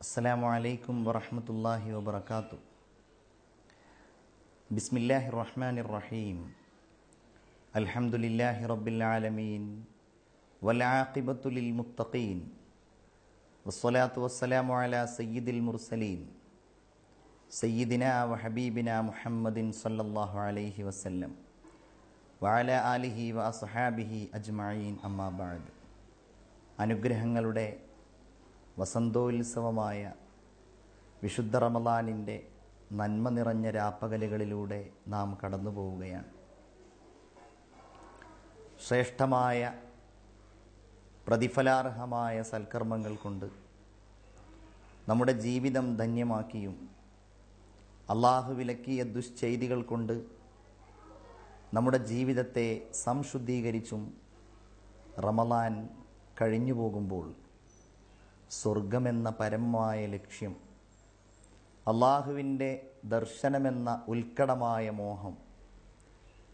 അസ്സലാമു അലൈക്കും വറഹ്മത്തുള്ളാഹി വബറകാതുഹു. ബിസ്മില്ലാഹിർ റഹ്മാനിർ റഹീം. അൽഹംദുലില്ലാഹി റബ്ബിൽ ആലമീൻ വൽ ആഖിബത്തു ലിൽ മുത്തഖീൻ വസ്സലാത്തു വസ്സലാമു അലാ സയ്യിദിൽ മുർസലീൻ സയ്യിദിനാ വ ഹബീബിനാ മുഹമ്മദിൻ സ്വല്ലല്ലാഹു അലൈഹി വസല്ലം വഅലാ ആലിഹി വ അസ്ഹാബിഹി അജ്മഈൻ. അമ്മാ ബഅദ്. അനുഗ്രഹങ്ങളുടെ വസന്തോത്സവമായ വിശുദ്ധ റമളാനിൻ്റെ നന്മ നിറഞ്ഞ രാപ്പകലുകളിലൂടെ നാം കടന്നു പോവുകയാണ്. ശ്രേഷ്ഠമായ പ്രതിഫലാർഹമായ സൽക്കർമ്മങ്ങൾ കൊണ്ട് നമ്മുടെ ജീവിതം ധന്യമാക്കിയും അള്ളാഹു വിലക്കിയ ദുശ്ചെയ്തികൾ കൊണ്ട് നമ്മുടെ ജീവിതത്തെ സംശുദ്ധീകരിച്ചും റമളാൻ കഴിഞ്ഞു പോകുമ്പോൾ സ്വർഗമെന്ന പരമമായ ലക്ഷ്യം, അള്ളാഹുവിൻ്റെ ദർശനമെന്ന ഉൽക്കടമായ മോഹം,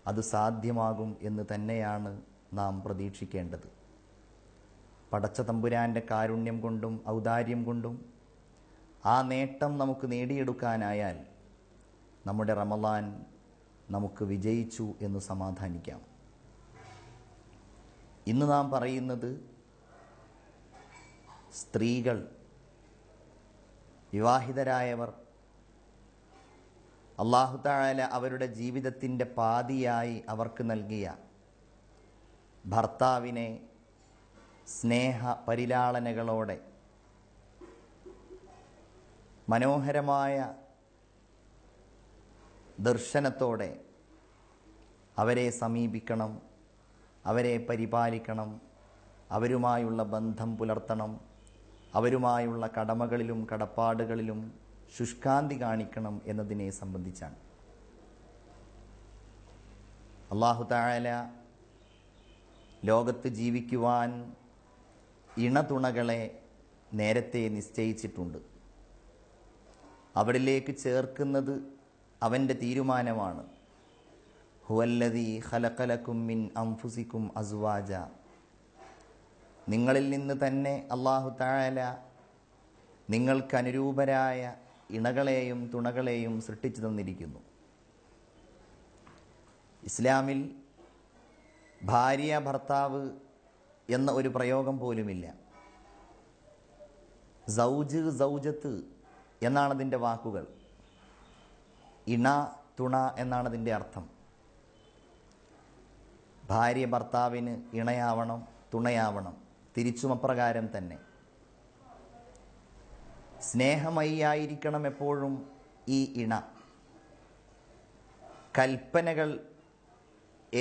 അത് സാധ്യമാകും എന്ന് തന്നെയാണ് നാം പ്രതീക്ഷിക്കേണ്ടത്. പടച്ച തമ്പുരാൻ്റെ കാരുണ്യം കൊണ്ടും ഔദാര്യം കൊണ്ടും ആ നേട്ടം നമുക്ക് നേടിയെടുക്കാനായാൽ നമ്മുടെ റമളാൻ നമുക്ക് വിജയിച്ചു എന്ന് സമാധാനിക്കാം. ഇന്ന് നാം പറയുന്നത് സ്ത്രീകൾ, വിവാഹിതരായവർ, അല്ലാഹു തആല അവരുടെ ജീവിതത്തിൻ്റെ പാതിയായി അവർക്ക് നൽകിയ ഭർത്താവിനെ സ്നേഹ പരിലാളനകളോടെ മനോഹരമായ ദർശനത്തോടെ അവരെ സമീപിക്കണം, അവരെ പരിപാലിക്കണം, അവരുമായുള്ള ബന്ധം പുലർത്തണം, അവരുമായുള്ള കടമകളിലും കടപ്പാടുകളിലും ശുഷ്കാന്തി കാണിക്കണം എന്നതിനെ സംബന്ധിച്ചാണ്. അല്ലാഹു തആല ലോകത്ത് ജീവിക്കുവാൻ ഇണതുണകളെ നേരത്തെ നിശ്ചയിച്ചിട്ടുണ്ട്. അവരിലേക്ക് ചേർക്കുന്നത് അവൻ്റെ തീരുമാനമാണ്. ഹുവല്ലദീ ഖലഖലകും മിൻ അൻഫുസികും അസ്വാജ. നിങ്ങളിൽ നിന്ന് തന്നെ അല്ലാഹു തആല നിങ്ങൾക്ക് അനുരൂപരായ ഇണകളെയും തുണകളെയും സൃഷ്ടിച്ചു തന്നിരിക്കുന്നു. ഇസ്ലാമിൽ ഭാര്യ ഭർത്താവ് എന്ന ഒരു പ്രയോഗം പോലുമില്ല. സൗജ് സൗജത്ത് എന്നാണ് അതിൻ്റെ വാക്കുകൾ. ഇണ തുണ എന്നാണ് അതിൻ്റെ അർത്ഥം. ഭാര്യ ഭർത്താവിന് ഇണയാവണം, തുണയാവണം. തിരിച്ചും അപ്രകാരം തന്നെ സ്നേഹമയിയായിരിക്കണം എപ്പോഴും ഈ ഇണ. കൽപ്പനകൾ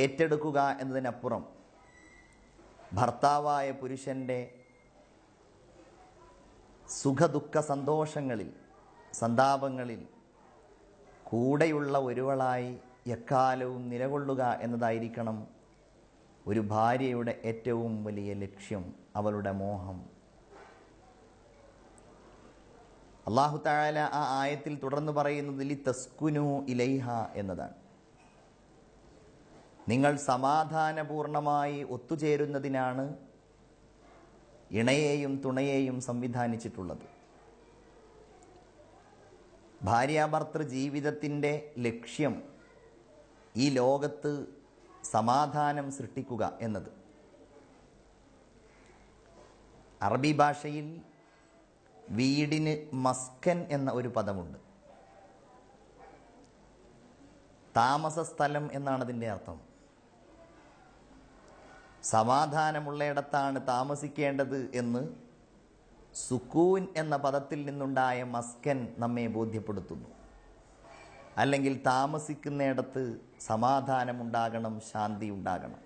ഏറ്റെടുക്കുക എന്നതിനപ്പുറം ഭർത്താവായ പുരുഷൻ്റെ സുഖദുഃഖ സന്തോഷങ്ങളിൽ, സന്താപങ്ങളിൽ കൂടെയുള്ള ഒരുവളായി എക്കാലവും നിലകൊള്ളുക എന്നതായിരിക്കണം ഒരു ഭാര്യയുടെ ഏറ്റവും വലിയ ലക്ഷ്യം, അവളുടെ മോഹം. അല്ലാഹു തആല ആ ആയത്തിൽ തുടർന്ന് പറയുന്നത് ലിതസ്കുനു ഇലൈഹ എന്നതാണ്. നിങ്ങൾ സമാധാനപൂർണമായി ഒത്തുചേരുന്നതിനാണ് ഇണയെയും തുണയെയും സംവിധാനിച്ചിട്ടുള്ളത്. ഭാര്യാഭർത്തൃ ജീവിതത്തിൻ്റെ ലക്ഷ്യം ഈ ലോകത്ത് സമാധാനം സൃഷ്ടിക്കുക എന്നത്. അറബി ഭാഷയിൽ വീടിന് മസ്കൻ എന്ന ഒരു പദമുണ്ട്. താമസ സ്ഥലം എന്നാണ് അതിൻ്റെ അർത്ഥം. സമാധാനമുള്ളയിടത്താണ് താമസിക്കേണ്ടത് എന്ന് സുക്കൂൻ എന്ന പദത്തിൽ നിന്നുണ്ടായ മസ്കൻ നമ്മെ ബോധ്യപ്പെടുത്തുന്നു. അല്ലെങ്കിൽ താമസിക്കുന്നിടത്ത് സമാധാനമുണ്ടാകണം, ശാന്തി ഉണ്ടാകണം.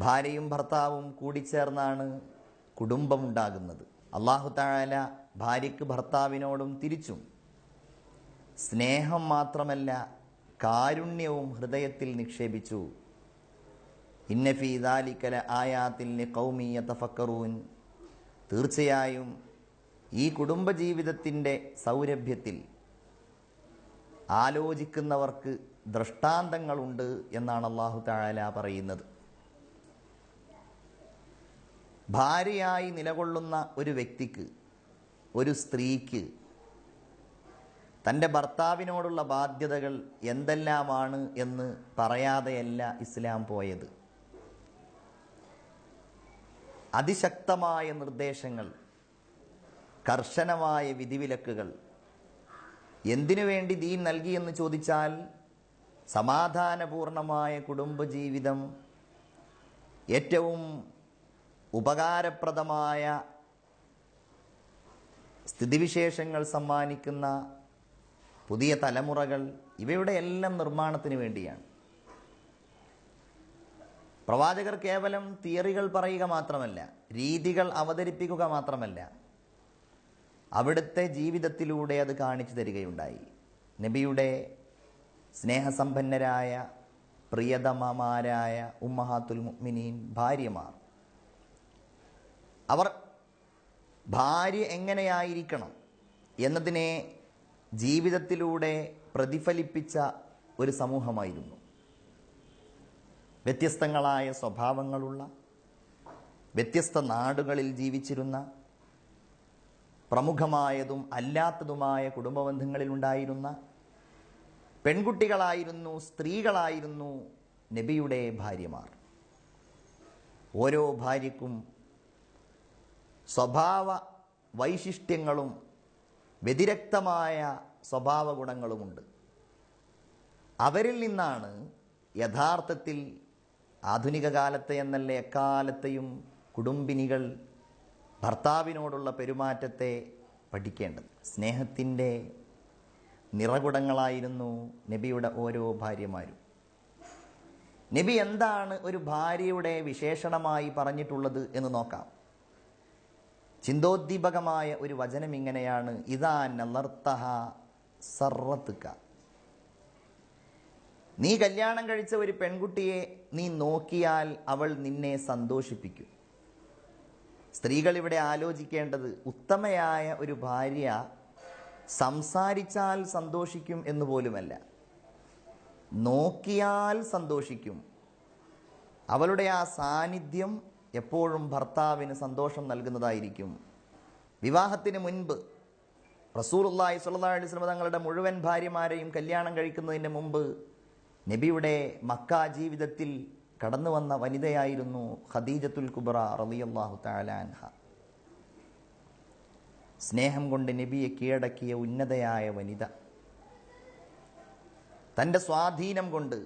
ഭാര്യയും ഭർത്താവും കൂടിച്ചേർന്നാണ് കുടുംബമുണ്ടാകുന്നത്. അല്ലാഹു തആല ഭാര്യയ്ക്ക് ഭർത്താവിനോടും തിരിച്ചും സ്നേഹം മാത്രമല്ല കാരുണ്യവും ഹൃദയത്തിൽ നിക്ഷേപിച്ചു. ഇന്ന ഫീ ദാലിക ലആയാതിൻ ലിഖൗമി യതഫക്കറൂൻ. തീർച്ചയായും ഈ കുടുംബജീവിതത്തിൻ്റെ സൗരഭ്യത്തിൽ ആലോചിക്കുന്നവർക്ക് ദൃഷ്ടാന്തങ്ങളുണ്ട് എന്നാണ് അല്ലാഹു തആല പറയുന്നത്. ഭാര്യയായി നിലകൊള്ളുന്ന ഒരു വ്യക്തിക്ക് ഒരു സ്ത്രീക്ക് തൻ്റെ ഭർത്താവിനോടുള്ള ബാധ്യതകൾ എന്തെല്ലാമാണ് എന്ന് പറയാതെയല്ല ഇസ്ലാം പോയത്. അതിശക്തമായ നിർദ്ദേശങ്ങൾ, കർശനമായ വിധിവിലക്കുകൾ. എന്തിനു വേണ്ടി ദീൻ നൽകിയെന്ന് ചോദിച്ചാൽ, സമാധാനപൂർണമായ കുടുംബജീവിതം, ഏറ്റവും ഉപകാരപ്രദമായ സ്ഥിതിവിശേഷങ്ങൾ സമ്മാനിക്കുന്ന പുതിയ തലമുറകൾ, ഇവയുടെ എല്ലാം നിർമ്മാണത്തിന് വേണ്ടിയാണ്. പ്രവാചകർ കേവലം തിയറികൾ പറയുക മാത്രമല്ല, രീതികൾ അവതരിപ്പിക്കുക മാത്രമല്ല, അവിടുത്തെ ജീവിതത്തിലൂടെ അത് കാണിച്ചു തരികയുണ്ടായി. നബിയുടെ സ്നേഹസമ്പന്നരായ പ്രിയതമമാരായ ഉമ്മഹാത്തുൽ മുഅ്മിനീൻ ഭാര്യമാർ, അവർ ഭാര്യ എങ്ങനെയായിരിക്കണം എന്നതിനെ ജീവിതത്തിലൂടെ പ്രതിഫലിപ്പിച്ച ഒരു സമൂഹമായിരുന്നു. വ്യത്യസ്തങ്ങളായ സ്വഭാവങ്ങളുള്ള, വ്യത്യസ്ത നാടുകളിൽ ജീവിച്ചിരുന്ന, പ്രമുഖമായതും അല്ലാത്തതുമായ കുടുംബബന്ധങ്ങളിലുണ്ടായിരുന്ന പെൺകുട്ടികളായിരുന്നു, സ്ത്രീകളായിരുന്നു നബിയുടെ ഭാര്യമാർ. ഓരോ ഭാര്യയ്ക്കും സ്വഭാവ വൈശിഷ്ട്യങ്ങളും വ്യതിരക്തമായ സ്വഭാവ ഗുണങ്ങളുമുണ്ട്. അവരിൽ നിന്നാണ് യഥാർത്ഥത്തിൽ ആധുനിക കാലത്തെ എന്നല്ല എക്കാലത്തെയും കുടുംബിനികൾ ഭർത്താവിനോടുള്ള പെരുമാറ്റത്തെ പഠിക്കേണ്ടത്. സ്നേഹത്തിൻ്റെ നിറകുടങ്ങളായിരുന്നു നബിയുടെ ഓരോ ഭാര്യമാരും. നബി എന്താണ് ഒരു ഭാര്യയുടെ വിശേഷണമായി പറഞ്ഞിട്ടുള്ളത് എന്ന് നോക്കാം. ചിന്തോദ്ദീപകമായ ഒരു വചനം ഇങ്ങനെയാണ്: ഇദാ നളർതഹ സർറതുക. നീ കല്യാണം കഴിച്ച ഒരു പെൺകുട്ടിയെ നീ നോക്കിയാൽ അവൾ നിന്നെ സന്തോഷിപ്പിക്കും. സ്ത്രീകൾ ഇവിടെ ആലോചിക്കേണ്ടത്, ഉത്തമയായ ഒരു ഭാര്യ സംസാരിച്ചാൽ സന്തോഷിക്കും എന്ന് പോലുമല്ല, നോക്കിയാൽ സന്തോഷിക്കും. അവളുടെ ആ സാന്നിധ്യം എപ്പോഴും ഭർത്താവിന് സന്തോഷം നൽകുന്നതായിരിക്കും. വിവാഹത്തിന് മുൻപ് റസൂലുള്ളാഹി സ്വല്ലല്ലാഹു അലൈഹി വസല്ലം തങ്ങളുടെ മുഴുവൻ ഭാര്യമാരെയും കല്യാണം കഴിക്കുന്നതിന് മുമ്പ് നബിയുടെ മക്ക ജീവിതത്തിൽ കടന്നു വന്ന വനിതയായിരുന്നു ഖദീജത്തുൽ കുബ്ര റളിയല്ലാഹു തആല അൻഹ. സ്നേഹം കൊണ്ട് നബിയെ കീഴടക്കിയ ഉന്നതയായ വനിത. തൻ്റെ സ്വാധീനം കൊണ്ട്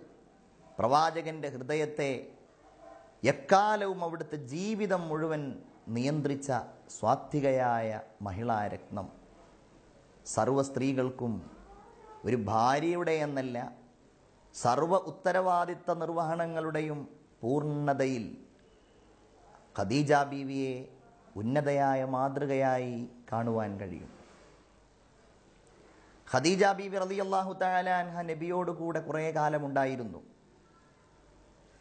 പ്രവാചകന്റെ ഹൃദയത്തെ എക്കാലവും അവിടുത്തെ ജീവിതം മുഴുവൻ നിയന്ത്രിച്ച സ്വാത്വികയായ മഹിളാരത്നം. സർവ സ്ത്രീകൾക്കും ഒരു ഭാര്യയുടെ എന്നല്ല, സർവ ഉത്തരവാദിത്ത നിർവഹണങ്ങളുടെയും പൂർണ്ണതയിൽ ഖദീജ ബീവിയെ ഉന്നതയായ മാതൃകയായി കാണുവാൻ കഴിയും. ഖദീജ ബീവി റളിയല്ലാഹു തആല അൻഹ നബിയോട് കൂടെ കുറേ കാലമുണ്ടായിരുന്നു.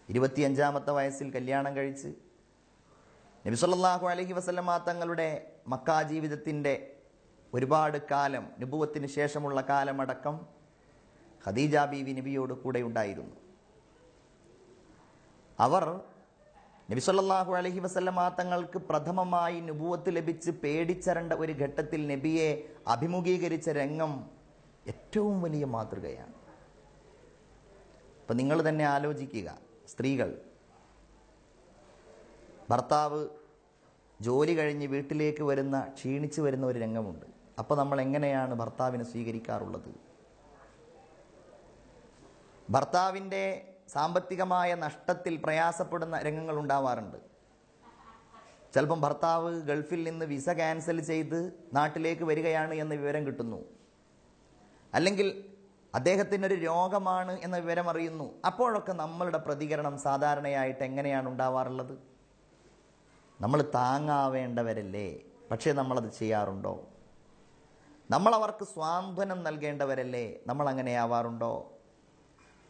25-ാമത്തെ വയസ്സിൽ കല്യാണം കഴിച്ച് നബി സല്ലല്ലാഹു അലൈഹി വസല്ലമ തങ്ങളുടെ മക്ക ജീവിതത്തിൻ്റെ ഒരുപാട് കാലം, നബുവത്തിന് ശേഷമുള്ള കാലമടക്കം ഖദീജ ബീവി നബിയോട് കൂടെ ഉണ്ടായിരുന്നു. അവർ നബി സല്ലല്ലാഹു അലൈഹി വസല്ലമ തങ്ങൾക്ക് പ്രഥമമായി നബുവത്ത് ലഭിച്ച് പേടിച്ചരണ്ട ഒരു ഘട്ടത്തിൽ നബിയെ അഭിമുഖീകരിച്ച രംഗം ഏറ്റവും വലിയ മാതൃകയാണ്. അപ്പം നിങ്ങൾ തന്നെ ആലോചിക്കുക, സ്ത്രീകൾ, ഭർത്താവ് ജോലി കഴിഞ്ഞ് വീട്ടിലേക്ക് വരുന്ന, ക്ഷീണിച്ച് വരുന്ന ഒരു രംഗമുണ്ട്. അപ്പോൾ നമ്മൾ എങ്ങനെയാണ് ഭർത്താവിനെ സ്വീകരിക്കാറുള്ളത്? ഭർത്താവിൻ്റെ സാമ്പത്തികമായ നഷ്ടത്തിൽ പ്രയാസപ്പെടുന്ന രംഗങ്ങൾ ഉണ്ടാവാറുണ്ട്. ചിലപ്പം ഭർത്താവ് ഗൾഫിൽ നിന്ന് വിസ ക്യാൻസൽ ചെയ്ത് നാട്ടിലേക്ക് വരികയാണ് എന്ന വിവരം കിട്ടുന്നു, അല്ലെങ്കിൽ അദ്ദേഹത്തിനൊരു രോഗമാണ് എന്ന വിവരം അറിയുന്നു. അപ്പോഴൊക്കെ നമ്മളുടെ പ്രതികരണം സാധാരണയായിട്ട് എങ്ങനെയാണ് ഉണ്ടാവാറുള്ളത്? നമ്മൾ താങ്ങാവേണ്ടവരല്ലേ, പക്ഷേ നമ്മളത് ചെയ്യാറുണ്ടോ? നമ്മളവർക്ക് സ്വാന്തനം നൽകേണ്ടവരല്ലേ, നമ്മൾ അങ്ങനെ ആവാറുണ്ടോ?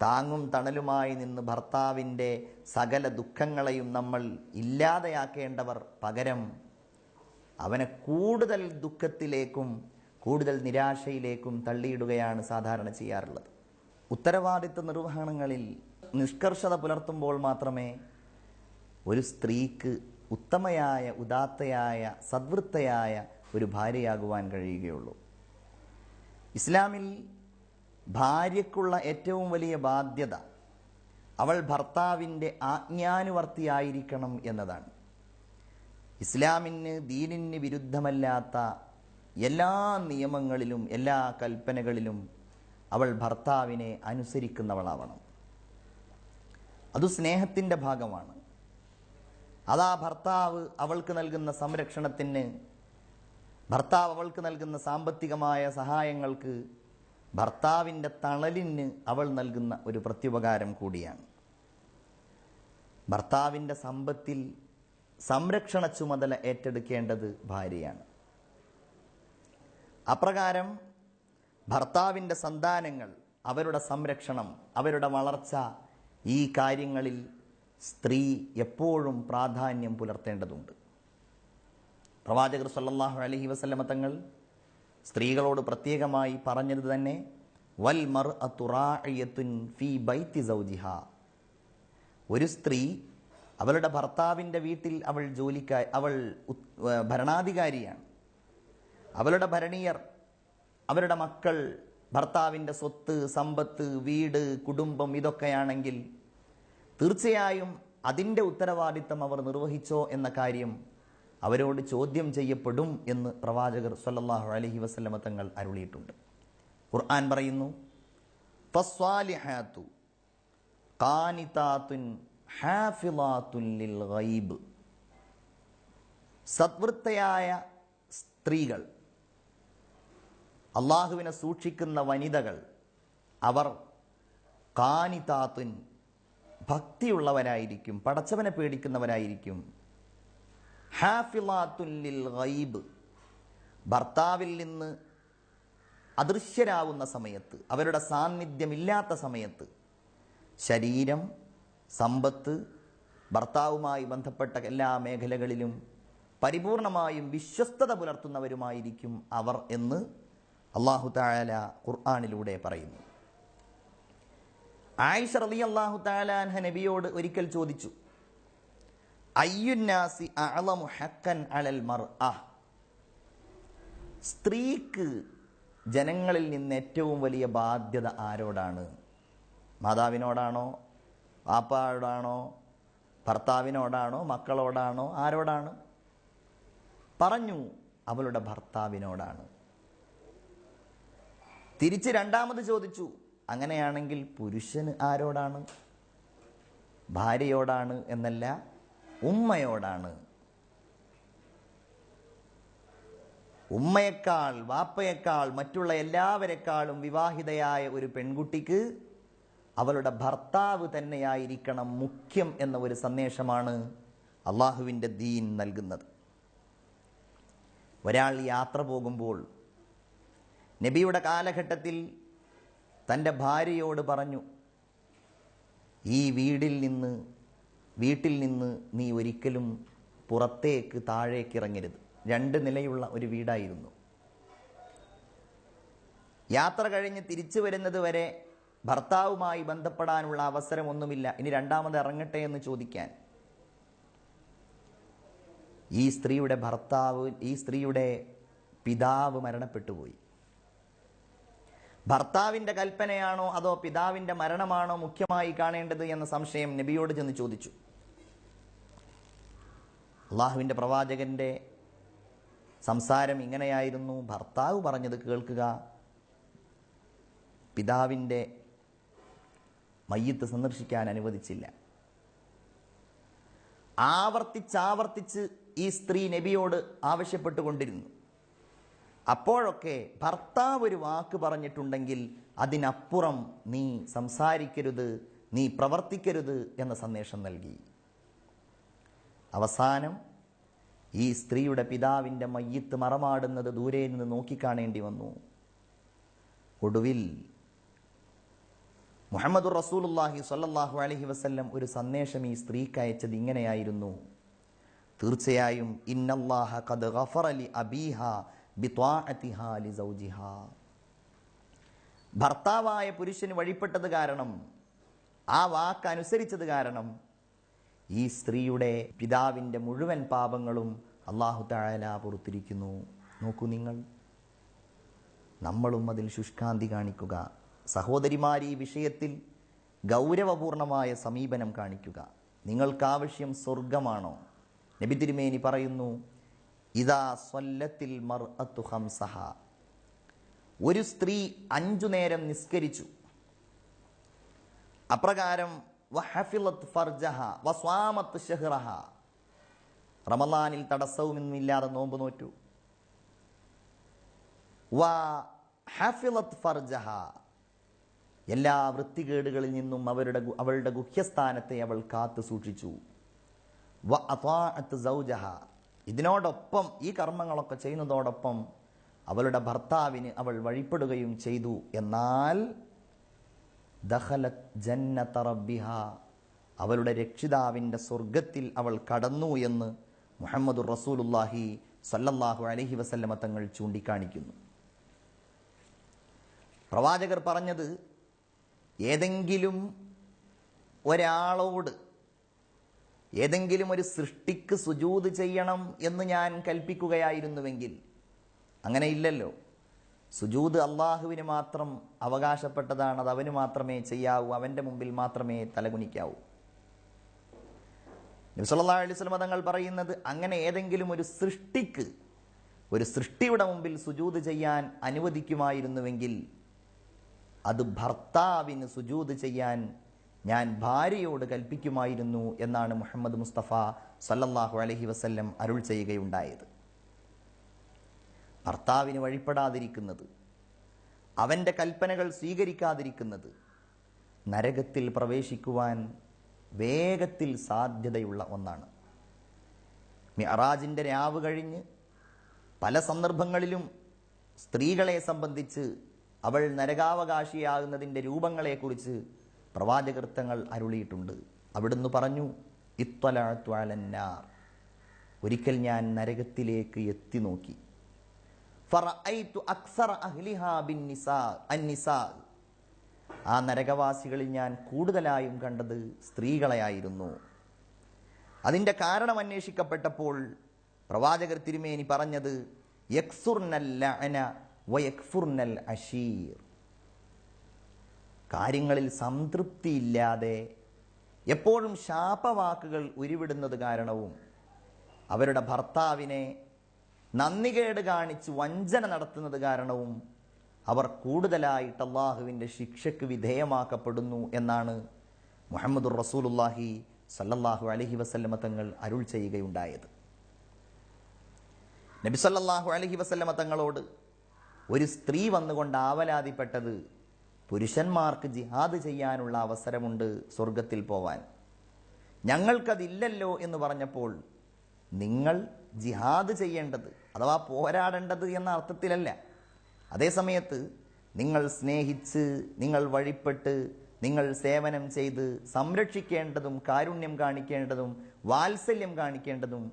താങ്ങും തണലുമായി നിന്ന് ഭർത്താവിൻ്റെ സകല ദുഃഖങ്ങളെയും നമ്മൾ ഇല്ലാതെയാക്കേണ്ടവർ, പകരം അവനെ കൂടുതൽ ദുഃഖത്തിലേക്കും കൂടുതൽ നിരാശയിലേക്കും തള്ളിയിടുകയാണ് സാധാരണ ചെയ്യാറുള്ളത്. ഉത്തരവാദിത്ത നിർവഹണങ്ങളിൽ നിഷ്കർഷത പുലർത്തുമ്പോൾ മാത്രമേ ഒരു സ്ത്രീക്ക് ഉത്തമയായ, ഉദാത്തയായ, സദ്വൃത്തയായ ഒരു ഭാര്യയാകുവാൻ കഴിയുകയുള്ളൂ. ഇസ്ലാമിൽ ഭാര്യയ്ക്കുള്ള ഏറ്റവും വലിയ ബാധ്യത അവൾ ഭർത്താവിൻ്റെ ആജ്ഞാനുവർത്തിയായിരിക്കണം എന്നതാണ്. ഇസ്ലാമിന് ദീനിന് വിരുദ്ധമല്ലാത്ത എല്ലാ നിയമങ്ങളിലും എല്ലാ കൽപ്പനകളിലും അവൾ ഭർത്താവിനെ അനുസരിക്കുന്നവളാവണം. അത് സ്നേഹത്തിൻ്റെ ഭാഗമാണ്. അതാ ഭർത്താവ് അവൾക്ക് നൽകുന്ന സംരക്ഷണത്തിന്, ഭർത്താവ് അവൾക്ക് നൽകുന്ന സാമ്പത്തികമായ സഹായങ്ങൾക്ക്, ഭർത്താവിൻ്റെ തണലിന് അവൾ നൽകുന്ന ഒരു പ്രത്യുപകാരം കൂടിയാണ്. ഭർത്താവിൻ്റെ സമ്പത്തിൽ സംരക്ഷണ ചുമതല ഏറ്റെടുക്കേണ്ടത് ഭാര്യയാണ്. അപ്രകാരം ഭർത്താവിൻ്റെ സന്താനങ്ങൾ, അവരുടെ സംരക്ഷണം, അവരുടെ വളർച്ച, ഈ കാര്യങ്ങളിൽ സ്ത്രീ എപ്പോഴും പ്രാധാന്യം പുലർത്തേണ്ടതുണ്ട്. പ്രവാചകർ സല്ലല്ലാഹു അലൈഹി വസല്ലമ തങ്ങൾ സ്ത്രീകളോട് പ്രത്യേകമായി പറഞ്ഞത് തന്നെ വൽ മർഅതു റാഇയത്തുൻ ഫീ ബൈതി സൗജിഹാ. ഒരു സ്ത്രീ അവളുടെ ഭർത്താവിൻ്റെ വീട്ടിൽ അവൾ ഭരണാധികാരിയാണ്. അവളുടെ ഭരണീയർ, അവരുടെ മക്കൾ, ഭർത്താവിൻ്റെ സ്വത്ത്, സമ്പത്ത്, വീട്, കുടുംബം ഇതൊക്കെയാണെങ്കിൽ തീർച്ചയായും അതിൻ്റെ ഉത്തരവാദിത്തം അവർ നിർവഹിച്ചോ എന്ന കാര്യം അവരോട് ചോദ്യം ചെയ്യപ്പെടും എന്ന് പ്രവാചകർ സല്ലല്ലാഹു അലൈഹി വസല്ലമ തങ്ങൾ അരുളിയിട്ടുണ്ട്. ഖുർആൻ പറയുന്നു, ഫസ്വാലിഹാതു ഖാനിതാതുൻ ഹാഫിളാതുൻ ലിൽ ഗൈബ്. സദ്വൃത്തയായ സ്ത്രീകൾ, അള്ളാഹുവിനെ സൂക്ഷിക്കുന്ന വനിതകൾ, അവർ ഖാനിതാതുൻ ഭക്തിയുള്ളവരായിരിക്കും, പടച്ചവനെ പേടിക്കുന്നവരായിരിക്കും. ഹാഫിളാത്തുൻ ലിൽ ഗൈബ്, ഭർത്താവിൽ നിന്ന് അദൃശ്യരാവുന്ന സമയത്ത്, അവരുടെ സാന്നിധ്യമില്ലാത്ത സമയത്ത് ശരീരം, സമ്പത്ത്, ഭർത്താവുമായി ബന്ധപ്പെട്ട എല്ലാ മേഖലകളിലും പരിപൂർണമായും വിശ്വസ്തത പുലർത്തുന്നവരുമായിരിക്കും അവർ എന്ന് അല്ലാഹു തആല ഖുർആനിലൂടെ പറയുന്നു. ആയിഷ റളിയല്ലാഹു തആല അൻഹ നബിയോട് ഒരിക്കൽ ചോദിച്ചു, അയ്യുന്നാസി അഅലമു ഹഖൻ അലൽ മർഅ. സ്ത്രീക്ക് ജനങ്ങളിൽ നിന്ന് ഏറ്റവും വലിയ ബാധ്യത ആരോടാണ്? മാതാവിനോടാണോ, വാപ്പായോടാണോ, ഭർത്താവിനോടാണോ, മക്കളോടാണോ, ആരോടാണ്? പറഞ്ഞു, അവളുടെ ഭർത്താവിനോടാണ്. തിരിച്ച് രണ്ടാമത് ചോദിച്ചു, അങ്ങനെയാണെങ്കിൽ പുരുഷന് ആരോടാണ്? ഭാര്യയോടാണ് എന്നല്ല, ഉമ്മയോടാണ്. ഉമ്മയേക്കാൾ, വാപ്പയേക്കാൾ, മറ്റുള്ള എല്ലാവരെക്കാളും വിവാഹിതയായ ഒരു പെൺകുട്ടിക്ക് അവളുടെ ഭർത്താവ് തന്നെയായിരിക്കണം മുഖ്യം എന്ന ഒരു സന്ദേശമാണ് അള്ളാഹുവിൻ്റെ ദീൻ നൽകുന്നത്. ഒരാൾ യാത്ര പോകുമ്പോൾ നബിയുടെ കാലഘട്ടത്തിൽ തൻ്റെ ഭാര്യയോട് പറഞ്ഞു, ഈ വീട്ടിൽ നിന്ന് നീ ഒരിക്കലും പുറത്തേക്ക് താഴേക്ക് ഇറങ്ങരുത്. 2 നിലയുള്ള ഒരു വീടായിരുന്നു. യാത്ര കഴിഞ്ഞ് തിരിച്ചു വരുന്നത് വരെ ഭർത്താവുമായി ബന്ധപ്പെടാനുള്ള അവസരമൊന്നുമില്ല. ഇനി രണ്ടാമത് ഇറങ്ങട്ടെ എന്ന് ചോദിക്കാൻ. ഈ സ്ത്രീയുടെ പിതാവ് മരണപ്പെട്ടുപോയി. ഭർത്താവിൻ്റെ കൽപ്പനയാണോ അതോ പിതാവിൻ്റെ മരണമാണോ മുഖ്യമായി കാണേണ്ടത് എന്ന സംശയം നബിയോട് ചെന്ന് ചോദിച്ചു. അള്ളാഹുവിൻ്റെ പ്രവാചകന്റെ സംസാരം ഇങ്ങനെയായിരുന്നു, ഭർത്താവ് പറഞ്ഞത് കേൾക്കുക, പിതാവിൻ്റെ മയ്യിത്ത് സന്ദർശിക്കാൻ അനുവദിച്ചില്ല. ആവർത്തിച്ച് ഈ സ്ത്രീ നബിയോട് ആവശ്യപ്പെട്ടുകൊണ്ടിരുന്നു. അപ്പോഴൊക്കെ ഭർത്താവ് ഒരു വാക്ക് പറഞ്ഞിട്ടുണ്ടെങ്കിൽ അതിനപ്പുറം നീ സംസാരിക്കരുത്, നീ പ്രവർത്തിക്കരുത് എന്ന സന്ദേശം നൽകി. അവസാനം ഈ സ്ത്രീയുടെ പിതാവിൻ്റെ മയ്യിത്ത് മറമാടുന്നത് ദൂരെ നിന്ന് നോക്കിക്കാണേണ്ടി വന്നു. ഒടുവിൽ മുഹമ്മദുർ റസൂലുള്ളാഹി സ്വല്ലല്ലാഹു അലൈഹി വസല്ലം ഒരു സന്ദേശം ഈ സ്ത്രീക്ക് അയച്ചത് ഇങ്ങനെയായിരുന്നു, തീർച്ചയായും ഇന്നല്ലാഹ ഖദ് ഗഫറ ലി അബീഹാ ബിത്വാഅതിഹാ ലി സൗജിഹാ. ഭർത്താവായ പുരുഷന് വഴിപ്പെട്ടത് കാരണം, ആ വാക്ക് അനുസരിച്ചത് കാരണം ഈ സ്ത്രീയുടെ പിതാവിൻ്റെ മുഴുവൻ പാപങ്ങളും അല്ലാഹു തആല പുറത്തിരിക്കുന്നു. നോക്കൂ നിങ്ങൾ, നമ്മളും അതിൽ ശുഷ്കാന്തി കാണിക്കുക. സഹോദരിമാർ, ഈ വിഷയത്തിൽ ഗൗരവപൂർണമായ സമീപനം കാണിക്കുക. നിങ്ങൾക്കാവശ്യം സ്വർഗമാണോ? നബി തിരുമേനി പറയുന്നു, ഇദാ സ്വല്ലത്തിൽ മർഅത്തു ഖംസഹ, ഒരു സ്ത്രീ 5 നേരം നിസ്കരിച്ചു, അപ്രകാരം വഹഫിളത് ഫർജഹ വസ്വാമത് ശഹ്റഹ, റമളാനിൽ തടസ്സവുമില്ലാതെ നോമ്പ് നോറ്റു, വഹഫിളത് ഫർജഹ, എല്ലാ വൃത്തികേടുകളിൽ നിന്നും അവളുടെ ഗുഹ്യസ്ഥാനത്തെ അവൾ കാത്തു സൂക്ഷിച്ചു, വഅതാഅത് സൗജഹ, ഇതിനോടൊപ്പം ഈ കർമ്മങ്ങളൊക്കെ ചെയ്യുന്നതോടൊപ്പം അവളുടെ ഭർത്താവിന് അവൾ വഴിപ്പെടുകയും ചെയ്തു, എന്നാൽ ദഖലത് ജന്നത റബ്ബിഹ, അവളുടെ രക്ഷിതാവിൻ്റെ സ്വർഗത്തിൽ അവൾ കടന്നു എന്ന് മുഹമ്മദുർ റസൂലുള്ളാഹി സ്വല്ലല്ലാഹു അലൈഹി വസല്ലമ തങ്ങൾ ചൂണ്ടിക്കാണിക്കുന്നു. പ്രവാചകർ പറഞ്ഞത്, ഏതെങ്കിലും ഒരാളോട് ഏതെങ്കിലും ഒരു സൃഷ്ടിക്ക് സുജൂദ് ചെയ്യണം എന്ന് ഞാൻ കൽപ്പിക്കുകയായിരുന്നുവെങ്കിൽ, അങ്ങനെയില്ലല്ലോ. സുജൂദ് അള്ളാഹുവിന് മാത്രം അവകാശപ്പെട്ടതാണ്, അത് അവന് മാത്രമേ ചെയ്യാവൂ, അവൻ്റെ മുമ്പിൽ മാത്രമേ തലകുനിക്കാവൂ. നബി സല്ലല്ലാഹു അലൈഹി വസല്ലം തങ്ങൾ പറയുന്നത്, അങ്ങനെ ഏതെങ്കിലും ഒരു സൃഷ്ടിക്ക്, ഒരു സൃഷ്ടിയുടെ മുമ്പിൽ സുജൂദ് ചെയ്യാൻ അനുവദിക്കുമായിരുന്നുവെങ്കിൽ അത് ഭർത്താവിന് സുജൂദ് ചെയ്യാൻ ഞാൻ ഭാര്യയോട് കൽപ്പിക്കുമായിരുന്നു എന്നാണ് മുഹമ്മദ് മുസ്തഫ സല്ലല്ലാഹു അലൈഹി വസല്ലം അരുൾ ചെയ്യുകയുണ്ടായത്. ഭർത്താവിന് വഴിപ്പെടാതിരിക്കുന്നത്, അവൻ്റെ കൽപ്പനകൾ സ്വീകരിക്കാതിരിക്കുന്നത് നരകത്തിൽ പ്രവേശിക്കുവാൻ വേഗത്തിൽ സാധ്യതയുള്ള ഒന്നാണ്. മിഅ്റാജിൻ്റെ രാവ് കഴിഞ്ഞ് പല സന്ദർഭങ്ങളിലും സ്ത്രീകളെ സംബന്ധിച്ച് അവൾ നരകാവകാശിയാകുന്നതിൻ്റെ രൂപങ്ങളെക്കുറിച്ച് പ്രവാചകർ തങ്ങൾ അരുളിയിട്ടുണ്ട്. അവിടുന്ന് പറഞ്ഞു, ഇത്വലഅതു അലന്നാർ, ഒരിക്കൽ ഞാൻ നരകത്തിലേക്ക് എത്തി നോക്കി, ഫറഅയ്തു അക്സറ അഹ്ലിഹാ അന്നിസാ, ആ നരകവാസികളിൽ ഞാൻ കൂടുതലായും കണ്ടത് സ്ത്രീകളെയായിരുന്നു. അതിൻ്റെ കാരണം അന്വേഷിക്കപ്പെട്ടപ്പോൾ പ്രവാചകർ തിരുമേനി പറഞ്ഞത്, യക്സുർനൽ ലഅന വയക്ഫുർനൽ അശീർ, കാര്യങ്ങളിൽ സംതൃപ്തിയില്ലാതെ എപ്പോഴും ശാപവാക്കുകൾ ഉരുവിടുന്നത് കാരണവും അവരുടെ ഭർത്താവിനെ നന്ദികേട് കാണിച്ച് വഞ്ചന നടത്തുന്നത് കാരണവും അവർ കൂടുതലായിട്ട് അള്ളാഹുവിൻ്റെ ശിക്ഷയ്ക്ക് വിധേയമാക്കപ്പെടുന്നു എന്നാണ് മുഹമ്മദുർ റസൂലുള്ളാഹി സല്ലല്ലാഹു അലൈഹി വസല്ലമ തങ്ങൾ അരുൾ ചെയ്യുകയുണ്ടായത്. നബി സല്ലല്ലാഹു അലൈഹി വസല്ലമ തങ്ങളോട് ഒരു സ്ത്രീ വന്നുകൊണ്ട് ആവലാതിപ്പെട്ടത്, പുരുഷന്മാർക്ക് ജിഹാദ് ചെയ്യാനുള്ള അവസരമുണ്ട് സ്വർഗത്തിൽ പോവാൻ, ഞങ്ങൾക്കതില്ലല്ലോ എന്ന് പറഞ്ഞപ്പോൾ, നിങ്ങൾ ജിഹാദ് ചെയ്യേണ്ടത് അഥവാ പോരാടേണ്ടത് എന്ന അർത്ഥത്തിലല്ല, അതേസമയത്ത് നിങ്ങൾ സ്നേഹിച്ച്, നിങ്ങൾ വഴിപ്പെട്ട്, നിങ്ങൾ സേവനം ചെയ്ത് സംരക്ഷിക്കേണ്ടതും കാരുണ്യം കാണിക്കേണ്ടതും വാത്സല്യം കാണിക്കേണ്ടതും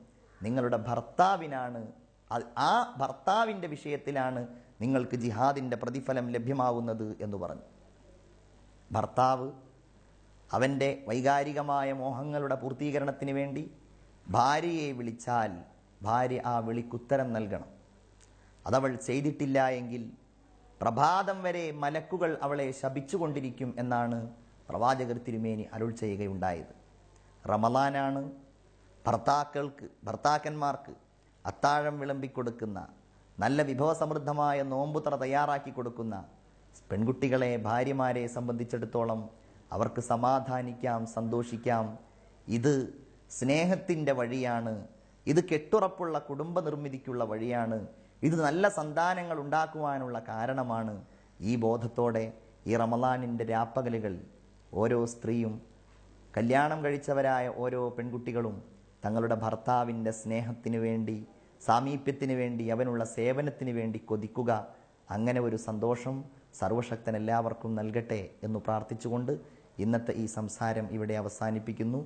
നിങ്ങളുടെ ഭർത്താവിനാണ്. ആ ഭർത്താവിൻ്റെ വിഷയത്തിലാണ് നിങ്ങൾക്ക് ജിഹാദിൻ്റെ പ്രതിഫലം ലഭ്യമാവുന്നത് എന്ന് പറഞ്ഞു. ഭർത്താവ് അവൻ്റെ വൈകാരികമായ മോഹങ്ങളുടെ പൂർത്തീകരണത്തിന് വേണ്ടി ഭാര്യയെ വിളിച്ചാൽ ഭാര്യ ആ വിളിക്കുത്തരം നൽകണം. അതവൾ ചെയ്തിട്ടില്ല എങ്കിൽ പ്രഭാതം വരെ മലക്കുകൾ അവളെ ശപിച്ചുകൊണ്ടിരിക്കും എന്നാണ് പ്രവാചകർ തിരുമേനി അരുൾ ചെയ്യുകയുണ്ടായത്. റമളാനാണ് ഭർത്താക്കന്മാർക്ക് അത്താഴം വിളമ്പിക്കൊടുക്കുന്ന, നല്ല വിഭവസമൃദ്ധമായ നോമ്പുതറ തയ്യാറാക്കി കൊടുക്കുന്ന പെൺകുട്ടികളെ, ഭാര്യമാരെ സംബന്ധിച്ചിടത്തോളം അവർക്ക് സമാധാനിക്കാം, സന്തോഷിക്കാം. ഇത് സ്നേഹത്തിൻ്റെ വഴിയാണ്, ഇത് കെട്ടുറപ്പുള്ള കുടുംബ നിർമ്മിതിക്കുള്ള വഴിയാണ്, ഇത് നല്ല സന്താനങ്ങൾ ഉണ്ടാക്കുവാനുള്ള കാരണമാണ്. ഈ ബോധത്തോടെ ഈ റമളാനിൻ്റെ രാപ്പകലുകൾ ഓരോ സ്ത്രീയും, കല്യാണം കഴിച്ചവരായ ഓരോ പെൺകുട്ടികളും തങ്ങളുടെ ഭർത്താവിൻ്റെ സ്നേഹത്തിന് വേണ്ടി, സാമീപ്യത്തിന് വേണ്ടി, അവനുള്ള സേവനത്തിന് വേണ്ടി കൊതിക്കുക. അങ്ങനെ ഒരു സന്തോഷം സർവശക്തൻ എല്ലാവർക്കും നൽകട്ടെ എന്ന് പ്രാർത്ഥിച്ചുകൊണ്ട് ഇന്നത്തെ ഈ സംസാരം ഇവിടെ അവസാനിപ്പിക്കുന്നു.